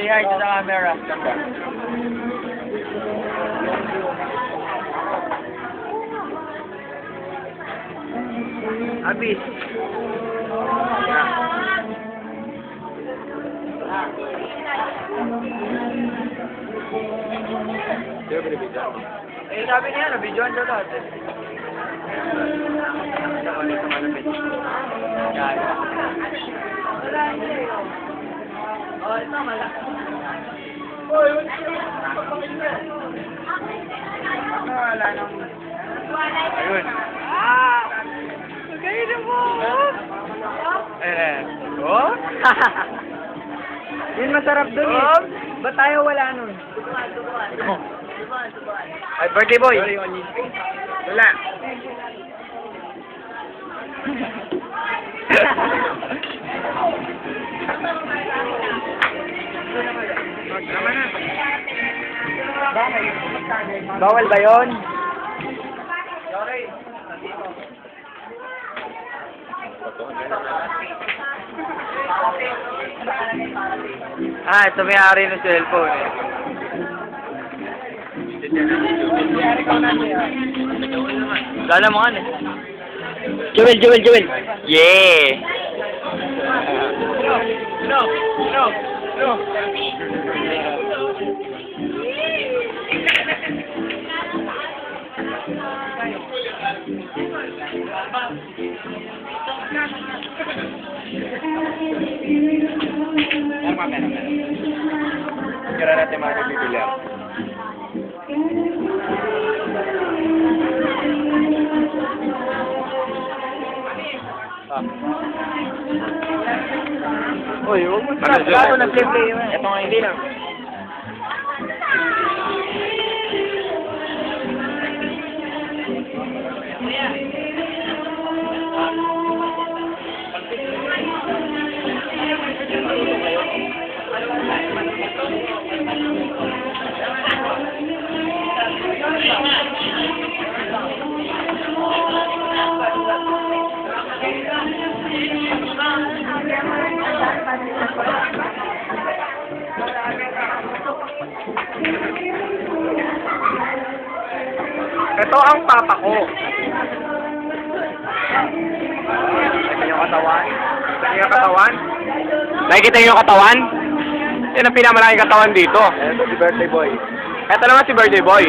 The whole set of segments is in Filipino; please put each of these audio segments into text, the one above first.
Say hi to the camera. Abis. Eh, sabi niya, nabidyoan daw lahat eh. Yan. Oh, ito malaki. Wala nang... Ayun. Kaya na mo! Oh? Yun masarap dun eh. Ba't tayo wala nun? Ay, birthday boy! Wala. Bawal ba yun? Ah, ito may-ari ng cellphone eh. Gala mo kan eh. Joel! Yeah! No! Kira natin mga nabibilang. Uy, huwag mo sa ako nag-play mo. Ito nga hindi lang. Ito ang papa ko. Nakikita niyo katawan? Nakikita niyo katawan? Yan ang pinamalaking katawan dito. Ito si birthday boy. Ito naman si birthday boy.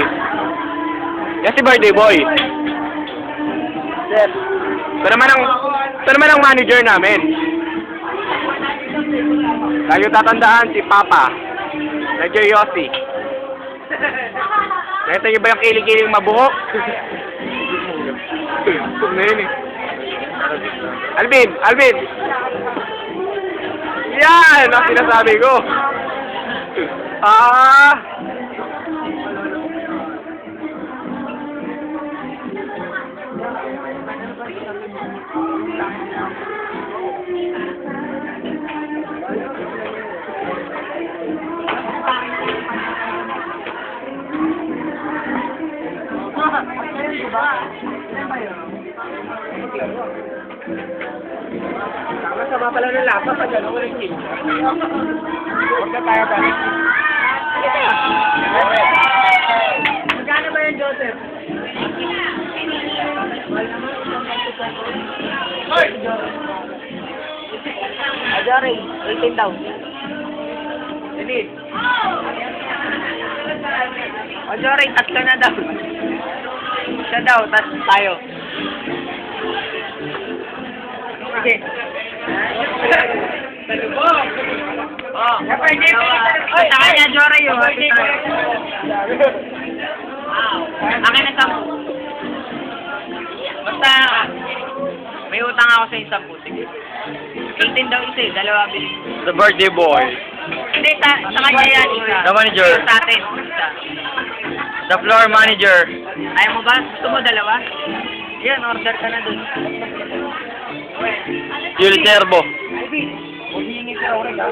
Yan si birthday boy. Sir. Ito naman ang manager namin. Lagi tatandaan si Papa. Medyo Yossi. Nakita niyo ba yung kiling-kiling mabuhok? Ito na yun eh. Alvin! Yan! Ang sinasabi ko. Sama pala ng lasa pag gano'n ko ng king. Huwag na tayo pa. Magkano ba yan, Joseph? Hoy! Ajari, 18 daw. Hindi. Ajari, tatlo na daw. Siya daw, tas tayo. Sige. Oh, pwede mo. Saka niya, Jory, yung akin na 10. Basta, may utang ako sa isang putik. 18 daw isa eh, dalawa bilhin. The birthday boy. Hindi, sa kanya yan isa. The manager. Sa atin, isa. The floor manager. Ayaw mo ba? Gusto mo dalawa? Yan, order ka na dun. Jules Nervo. Huwag hihingi ka rin, ha?